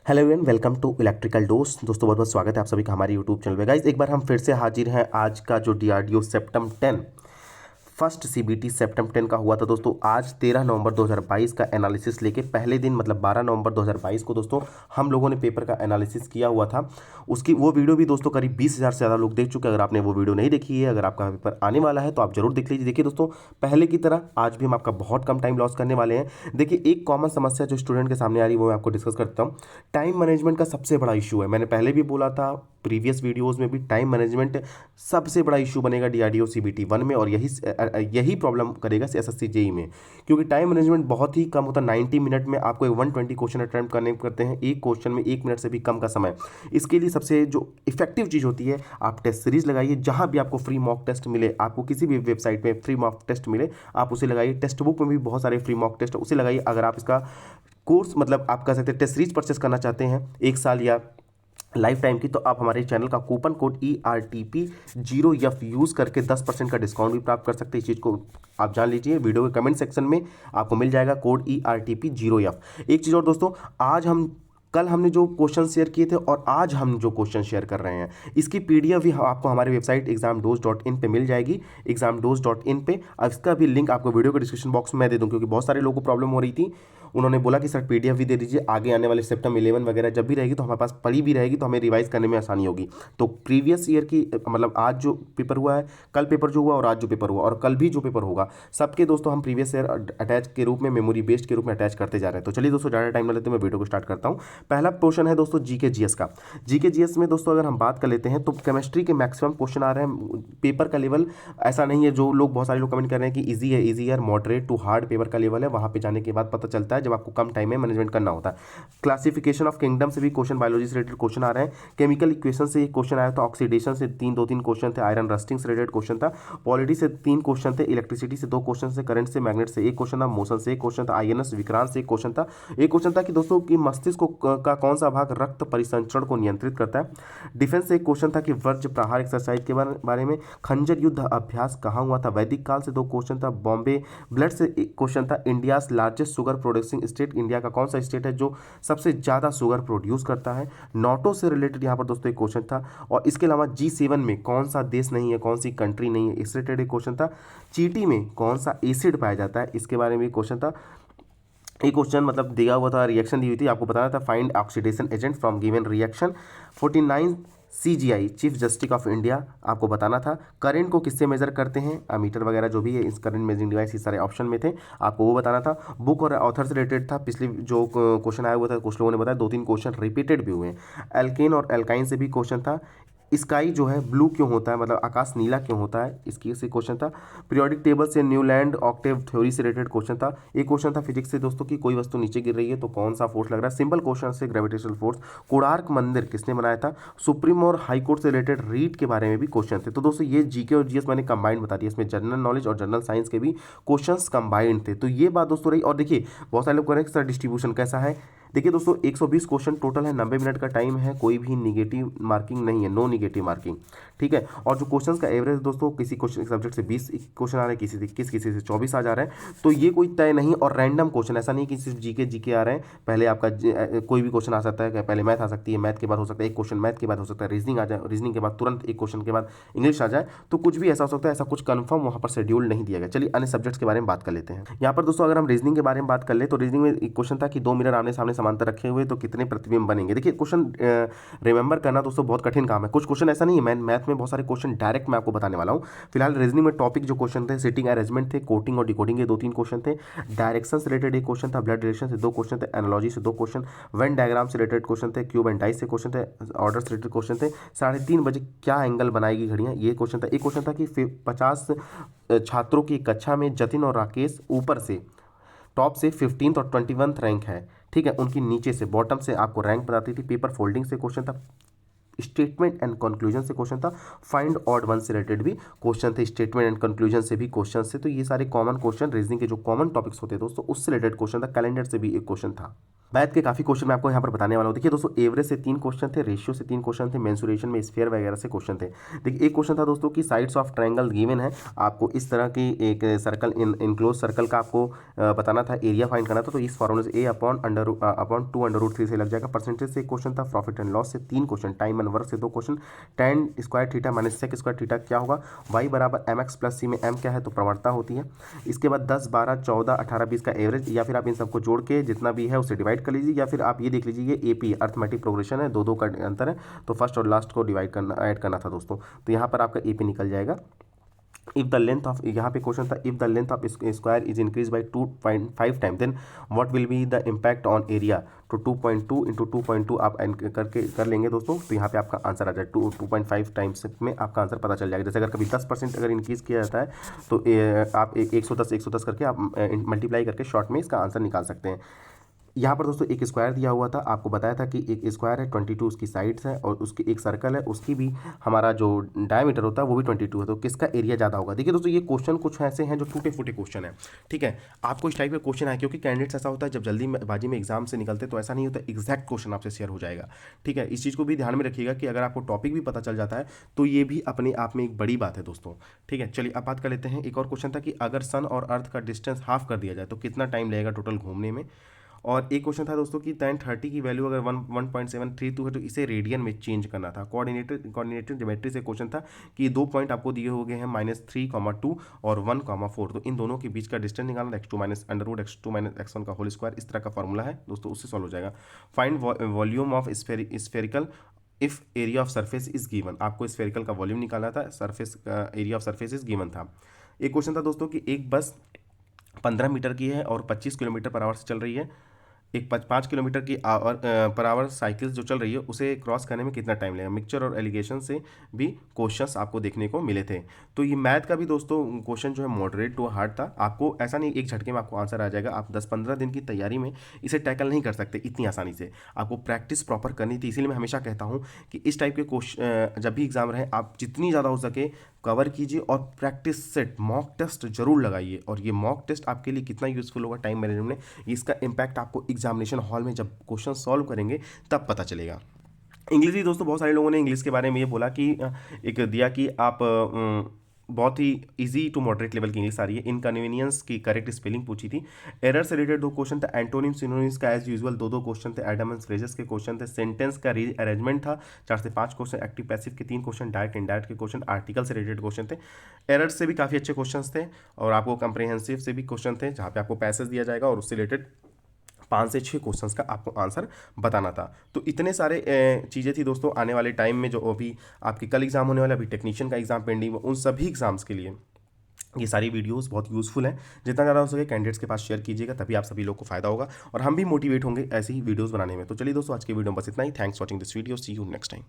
Hello everyone, welcome to electrical dose. दोस्तों बहुत बहुत स्वागत है आप सभी का हमारे यूट्यूब चैनल पे। गाइस एक बार हम फिर से हाजिर हैं। आज का जो डीआरडीओ सेप्टेम 10 फर्स्ट सीबीटी सेप्टेम 10 का हुआ था दोस्तों, आज 13 नवंबर 2022 का एनालिसिस लेके पहले दिन मतलब 12 नवंबर 2022 को दोस्तों हम लोगों ने पेपर का एनालिसिस किया हुआ था। उसकी वो वीडियो भी दोस्तों करीब 20,000 से ज़्यादा लोग देख चुके हैं। अगर आपने वो वीडियो नहीं देखी है, अगर आपका पेपर आने वाला है तो आप जरूर देख लीजिए। देखिए दोस्तों, पहले की तरह आज भी हम आपका बहुत कम टाइम लॉस करने वाले हैं। देखिए एक कॉमन समस्या जो स्टूडेंट के सामने आ रही है वो मैं आपको डिस्कस करता हूँ। टाइम मैनेजमेंट का सबसे बड़ा इशू है। मैंने पहले भी बोला था, प्रीवियस वीडियोस में भी, टाइम मैनेजमेंट सबसे बड़ा इशू बनेगा डीआरडीओ सीबीटी 1 में, और यही प्रॉब्लम करेगा एसएससी जेई में, क्योंकि टाइम मैनेजमेंट बहुत ही कम होता है। 90 मिनट में आपको 120 क्वेश्चन अटेम्प्ट करते हैं, एक क्वेश्चन में 1 मिनट से भी कम का समय। इसके लिए सबसे जो इफेक्टिव चीज़ होती है, आप टेस्ट सीरीज लगाइए। जहां भी आपको फ्री मॉक टेस्ट मिले, आपको किसी भी वेबसाइट पे फ्री मॉक टेस्ट मिले, आप उसे लगाइए। टेक्स्ट बुक में भी बहुत सारे फ्री मॉक टेस्ट उसे लगाइए। अगर आप इसका कोर्स मतलब आप कह सकते हैं टेस्ट सीरीज परचेस करना चाहते हैं 1 साल या लाइफ टाइम की, तो आप हमारे चैनल का कूपन कोड ERTP0F यूज़ करके 10% का डिस्काउंट भी प्राप्त कर सकते हैं। इस चीज़ को आप जान लीजिए, वीडियो के कमेंट सेक्शन में आपको मिल जाएगा कोड ERTP0F। एक चीज़ और दोस्तों, कल हमने जो क्वेश्चन शेयर किए थे और आज हम जो क्वेश्चन शेयर कर रहे हैं, इसकी पीडीएफ भी आपको हमारी वेबसाइट examdoz.in पे मिल जाएगी। examdoz.in पे इसका भी लिंक आपको वीडियो के डिस्क्रिप्शन बॉक्स में दे दूं, क्योंकि बहुत सारे लोगों को प्रॉब्लम हो रही थी। उन्होंने बोला कि सर पीडीएफ भी दे दीजिए, आगे आने वाले सेप्टेम 11 वगैरह जब भी रहेगी तो हमारे पास पड़ी भी रहेगी, तो हमें रिवाइज करने में आसानी होगी। तो प्रीवियस ईयर की मतलब आज जो पेपर हुआ है, कल पेपर जो हुआ और आज जो पेपर हुआ और कल भी जो पेपर होगा, सबके दोस्तों हम प्रीवियस ईयर अटैच के रूप में, मेमोरी बेस्ड के रूप में अटैच करते जा रहे हैं। तो चलिए दोस्तों, ज़्यादा टाइम ना लेते मैं वीडियो को स्टार्ट करता हूँ। पहला क्वेश्चन है दोस्तों जीके जीएस का। जीके जीएस में दोस्तों अगर हम बात कर लेते हैं तो केमिस्ट्री के मैक्सिमम क्वेश्चन आ रहे हैं। पेपर का लेवल ऐसा नहीं है, जो लोग बहुत सारे लोग कमेंट कर रहे हैं कि इजी है, इजी है, मॉडरेट टू हार्ड पेपर का लेवल है। वहां पे जाने के बाद पता चलता है जब आपको कम टाइम में मैनेजमेंट करना होता है। क्लासिफिकेशन ऑफ किंगडम से भी क्वेश्चन, बायोलॉजी से रिलेटेड क्वेश्चन आ रहे हैं। केमिकल इक्वेशन से एक क्वेश्चन आया था, ऑक्सीडेशन से दो तीन क्वेश्चन थे, आयरन रस्टिंग से रिलेटेड क्वेश्चन था, पॉलिटी से 3 क्वेश्चन थे, इलेक्ट्रिसिटी से 2 क्वेश्चन थे, करंट से, मैग्नेट से 1 क्वेश्चन था, मोशन से 1 क्वेश्चन था, आईएनएस विक्रांत से 1 क्वेश्चन था। एक क्वेश्चन था कि दोस्तों कि मस्तिष्क का कौन सा भाग रक्त परिसंचरण को नियंत्रित करता है। डिफेंस से एक क्वेश्चन था कि वज्र प्रहार एक्सरसाइज के बारे में। खंजर युद्ध अभ्यास कहाँ हुआ था। वैदिक काल से 2 क्वेश्चन था। बॉम्बे ब्लड से एक क्वेश्चन था। India largest sugar producing state, India का कौन सा स्टेट है जो सबसे ज्यादा शुगर प्रोड्यूस करता है। नोटो से रिलेटेड यहाँ पर दोस्तों एक क्वेश्चन था। और इसके अलावा G7 में कौन सा देश नहीं है, कौन सी कंट्री नहीं है, इससे रिलेटेड एक क्वेश्चन था। चींटी में कौन सा एसिड पाया जाता है, इसके बारे में एक क्वेश्चन था। एक क्वेश्चन मतलब दिया हुआ था, रिएक्शन दी हुई थी, आपको बताना था find oxidation agent from given reaction. 49 CGI chief justice of India आपको बताना था। करंट को किससे मेजर करते हैं, अमीटर वगैरह जो भी है, इस करंट मेजरिंग डिवाइस, इस सारे ऑप्शन में थे, आपको वो बताना था। बुक और ऑथर से रिलेटेड था, पिछले जो क्वेश्चन आया हुआ था कुछ लोगों ने बताया, 2-3 क्वेश्चन रिपीटेड भी हुए हैं। एल्केन और एल्काइन से भी क्वेश्चन था। स्काई जो है ब्लू क्यों होता है, मतलब आकाश नीला क्यों होता है, इसकी से क्वेश्चन था। पीरियोडिक टेबल से न्यूलैंड ऑक्टेव थ्योरी से रिलेटेड क्वेश्चन था। एक क्वेश्चन था फिजिक्स से दोस्तों कि कोई वस्तु नीचे गिर रही है तो कौन सा फोर्स लग रहा है। सिंपल क्वेश्चन से ग्रेविटेशनल फोर्स। कोणार्क मंदिर किसने बनाया था। सुप्रीम और हाई कोर्ट से रिलेटेड रीट के बारे में भी क्वेश्चन थे। तो दोस्तों ये जीके और जीएस मैंने कंबाइंड बता दिया, इसमें जनरल नॉलेज और जनरल साइंस के भी क्वेश्चंस कंबाइंड थे। तो ये बात दोस्तों रही। और देखिए बहुत सारे लोग कह रहे हैं सर डिस्ट्रीब्यूशन कैसा है। देखिए दोस्तों 120 क्वेश्चन टोटल है, 90 मिनट का टाइम है, कोई भी निगेटिव मार्किंग नहीं है, नो निगेटिव मार्किंग, ठीक है। और जो क्वेश्चंस का एवरेज दोस्तों, किसी क्वेश्चन सब्जेक्ट से 20 क्वेश्चन आ रहे हैं, किसी से 24 आ जा रहे हैं, तो ये कोई तय नहीं। और रैंडम क्वेश्चन, ऐसा नहीं कि सिर्फ जीके आ रहे हैं, पहले आपका कोई भी क्वेश्चन आ सकता है, पहले मैथ आ सकती है, मैथ के बाद हो सकता है एक क्वेश्चन मैथ के बाद हो सकता है रीजनिंग आ जाए, रीजनिंग के बाद तुरंत एक क्वेश्चन के बाद इंग्लिश आ जाए, तो कुछ भी ऐसा हो सकता है। ऐसा कुछ कंफर्म वहाँ पर शेड्यूल नहीं दिया गया। चलिए अन्य सब्जेक्ट्स के बारे में बात कर लेते हैं। यहाँ पर दोस्तों अगर हम रीजनिंग के बारे में बात कर ले तो रीजनिंग में एक क्वेश्चन था कि 2 मिरर आमने सामने समांतर रखे हुए तो कितने प्रतिबिंब बनेंगे। देखिए क्वेश्चन रिमेंबर करना दोस्तों बहुत कठिन काम है। कुछ क्वेश्चन ऐसा नहीं है, मैथ में बहुत सारे क्वेश्चन डायरेक्ट मैं आपको बताने वाला हूँ। फिलहाल रीजनिंग में टॉपिक जो क्वेश्चन थे, सिटिंग अरेंजमेंट थे, कोटिंग और डिकोडिंग के 2-3 क्वेश्चन थे। डायरेक्शन से रिलेटेड एक क्वेश्चन था, ब्लड रिलेशन से 2 क्वेश्चन थे, एनालॉजी से 2 क्वेश्चन, वेन डायग्राम से रिलेटेड क्वेश्चन थे, क्यूब एंड डाइस से क्वेश्चन थे, ऑर्डर से रिलेटेड क्वेश्चन थे। 3:30 बजे क्या एंगल बनाएगी घड़ियाँ, ये क्वेश्चन था। एक क्वेश्चन था कि 50 छात्रों की कक्षा में जतिन और राकेश ऊपर से टॉप से 15th और 21th रैंक है, ठीक है, उनकी नीचे से बॉटम से आपको रैंक बताती थी। पेपर फोल्डिंग से क्वेश्चन था। स्टेटमेंट एंड कंक्लूजन से क्वेश्चन था। फाइंड ऑड वन से रिलेटेड भी क्वेश्चन थे, स्टेटमेंट एंड कंक्लूजन से भी क्वेश्चन से। तो ये सारे कॉमन क्वेश्चन, रीजनिंग के जो कॉमन टॉपिक्स होते हैं दोस्तों, उससे रिलेटेड क्वेश्चन था। कैलेंडर से भी एक क्वेश्चन था। मैथ के काफ़ी क्वेश्चन मैं आपको यहाँ पर बताने वाला हूँ। देखिए दोस्तों, एवरेज से 3 क्वेश्चन थे, रेशियो से 3 क्वेश्चन थे, मेंसुरेशन में स्फीयर वगैरह से क्वेश्चन थे। देखिए एक क्वेश्चन था दोस्तों कि साइड्स ऑफ ट्रायंगल गिवन है, आपको इस तरह की एक सर्कल इनक्लोज सर्कल का आपको बताना था, एरिया फाइंड करना था। तो इस फॉर्मूले से अपॉन 2√3 से लग जाएगा। परसेंटेज से एक क्वेश्चन था, प्रॉफिट एंड लॉस से 3 क्वेश्चन, टाइम एंड वर्क से 2 question, tan square theta minus sec square theta क्या होगा, y बराबर mx प्लस सी में m क्या है तो प्रवणता होती है। इसके बाद 10, 12, 14, 18, 20 का एवरेज, या फिर आप इन सबको जोड़ के जितना भी है उसे डिवाइड कर लीजिए, या फिर आप ये देख लीजिए ये AP अर्थमेटिक प्रोग्रेशन है, दो का अंतर है, तो फर्स्ट और लास्ट को डिवाइड करना ऐड करना था दोस्तों। तो यहाँ पर आपका AP निकल जाएगा। इफ द लेंथ ऑफ, यहाँ पे क्वेश्चन था, if the length of square is increase by 2.5 time then what will be the impact on area. तो 2.2 इंटू 2.2 आप करके कर लेंगे दोस्तों, तो यहाँ पे आपका आंसर आ जाएगा 2.5 टाइम्स में आपका आंसर पता चल जाएगा। जैसे अगर कभी 10% अगर इंक्रीज किया जाता है तो आप 110 करके आप मल्टीप्लाई करके शॉर्ट में इसका आंसर निकाल सकते हैं। यहाँ पर दोस्तों एक स्क्वायर दिया हुआ था, आपको बताया था कि एक स्क्वायर है, 22 उसकी साइड्स है, और उसकी एक सर्कल है, उसकी भी हमारा जो डायमीटर होता है वो भी 22 है, तो किसका एरिया ज़्यादा होगा। देखिए दोस्तों, ये क्वेश्चन कुछ ऐसे हैं जो टूटे फूटे क्वेश्चन है, ठीक है। आपको इस टाइप के क्वेश्चन आए, क्योंकि कैंडिडेट्स ऐसा होता है जब जल्दी बाजी में एग्जाम से निकलते तो ऐसा नहीं होता एग्जैक्ट क्वेश्चन आपसे शेयर हो जाएगा, ठीक है। इस चीज़ को भी ध्यान में रखिएगा कि अगर आपको टॉपिक भी पता चल जाता है तो ये भी अपने आप में एक बड़ी बात है दोस्तों, ठीक है। चलिए अब बात कर लेते हैं। एक और क्वेश्चन था कि अगर सन और अर्थ का डिस्टेंस हाफ कर दिया जाए तो कितना टाइम लगेगा टोटल घूमने में। और एक क्वेश्चन था दोस्तों कि tan 30 की वैल्यू अगर 1.732 है तो इसे रेडियन में चेंज करना था। कोऑर्डिनेटेड ज्योमेट्री से क्वेश्चन था कि 2 पॉइंट आपको दिए हो गए हैं -3, 2 और 1, 4, तो इन दोनों के बीच का डिस्टेंस निकालना, x2 minus under x2 minus x1 का होल स्क्वायर, इस तरह का फॉर्मूला है दोस्तों, उससे सॉल्व हो जाएगा। Find volume of spherical if area of surface is given, आपको स्फेरिकल का वॉल्यूम निकालना था, सरफेस का area of surface is given था। एक क्वेश्चन था दोस्तों कि एक बस 15 मीटर की है और 25 किलोमीटर पर आवर से चल रही है, एक 5 किलोमीटर की पर आवर साइकिल जो चल रही है उसे क्रॉस करने में कितना टाइम लगेगा। मिक्सचर और एलिगेशन से भी क्वेश्चंस आपको देखने को मिले थे। तो ये मैथ का भी दोस्तों क्वेश्चन जो है मॉडरेट टू हार्ड था, आपको ऐसा नहीं एक झटके में आपको आंसर आ जाएगा, आप 10-15 दिन की तैयारी में इसे टैकल नहीं कर सकते इतनी आसानी से, आपको प्रैक्टिस प्रॉपर करनी थी। इसीलिए मैं हमेशा कहता हूँ कि इस टाइप के क्वेश्चन जब भी एग्जाम रहे आप जितनी ज़्यादा हो सके कवर कीजिए, और प्रैक्टिस सेट मॉक टेस्ट जरूर लगाइए। और ये मॉक टेस्ट आपके लिए कितना यूजफुल होगा टाइम मैनेजमेंट में, इसका इम्पैक्ट आपको एग्जामिनेशन हॉल में जब क्वेश्चन सॉल्व करेंगे तब पता चलेगा। इंग्लिश ही दोस्तों, बहुत सारे लोगों ने इंग्लिश के बारे में ये बोला कि एक दिया कि आप बहुत ही इजी टू मॉडरेट लेवल की इंग्लिश आ रही है। इनकन्वीनियंस की करेक्ट स्पेलिंग पूछी थी। एरर से रिलेटेड 2 क्वेश्चन थे। एंटोनिम सिनोनिम्स का एज यूजुअल 2 क्वेश्चन थे। एडम्स फ्रेजेस के क्वेश्चन थे। सेंटेंस का री अरेंजमेंट था 4 से 5 क्वेश्चन। एक्टिव पैसिव के 3 क्वेश्चन। डायरेक्ट इनडायरेक्ट के क्वेश्चन। आर्टिकल से रिलेटेड क्वेश्चन थे। एरर से भी काफ़ी अच्छे क्वेश्चन थे, और आपको कंप्रेहेंसिव से भी क्वेश्चन थे जहाँ पे आपको पैसेज दिया जाएगा और उससे रिलेटेड 5 से 6 क्वेश्चंस का आपको आंसर बताना था। तो इतने सारे चीज़ें थी दोस्तों। आने वाले टाइम में जो अभी आपके कल एग्जाम होने वाला, अभी टेक्नीशियन का एग्जाम पेंडिंग, उन सभी एग्जाम्स के लिए ये सारी वीडियोस बहुत यूज़फुल हैं। जितना ज़्यादा हो सके कैंडिडेट्स के पास शेयर कीजिएगा, तभी आप सभी लोग को फायदा होगा और हम भी मोटिवेट होंगे ऐसी ही वीडियोस बनाने में। तो चलिए दोस्तों, आज की वीडियो में बस इतना ही। Thanks watching this video, see you next time.